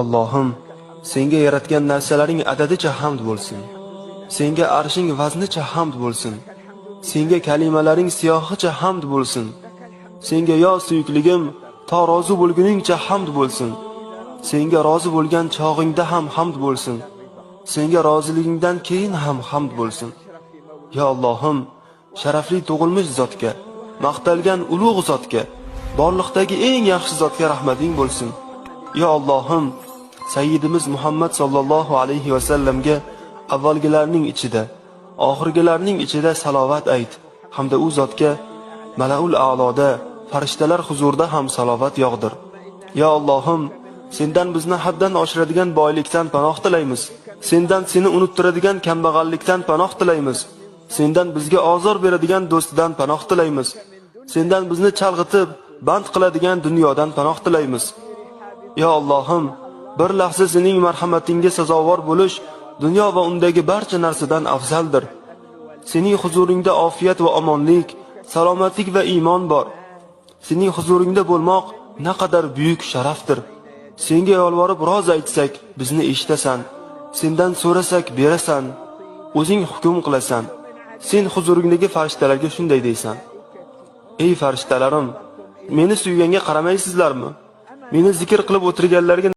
Allohim, senga yaratgan narsalaring adadicha hamd bo'lsin. Senga arshing vaznicha hamd bo'lsin. Senga kalimalaring siyohicha hamd bo'lsin. Senga yo suyukligim, to rozi bo'lguningcha hamd bo'lsin. Senga rozi bo'lgan chog'ingda ham hamd bo'lsin. Senga roziligingdan keyin ham hamd bo'lsin. Ya Allohim, sharafli tug'ilmish zotga, maqtalgan ulug' zotga, borliqdagi eng yaxshi zotga rahmating bo'lsin. Ya Allohim, Sayyidimiz Muhammad sallallohu alayhi va sallamga avvalgilarning ichida, oxirgilarning ichida salovat ayt, hamda u zotga Malaul a'loda, farishtalar huzurida ham salovat yog'dir. Ya Allohim, sendan bizni haddan oshiradigan boylikdan panoh tilaymiz. Sendan seni unuttiradigan kambag'allikdan panoh tilaymiz. Sendan bizga ozor beradigan do'stdan panoh tilaymiz. Sendan bizni chalg'itib, band qiladigan dunyodan panoh tilaymiz. Ya Allohim, bir lahza sening marhamatingga sazovor bo'lish dunyo va undagi barcha narsadan afzaldir. Sening huzuringda ofiyat va omonlik, salomatlik va iymon bor. Sening huzuringda bo'lmoq naqadar buyuk sharafdir. Senga yolvorib roz aytsak, bizni eshitasan. Sendan so'rasak berasan. O'zing hukm qilasan. Sen huzuringdagi farishtalarga shunday deysan: Ey farishtalarim, meni suyganga qaramaysizlarmi? Meni zikr qilib o'tirganlarga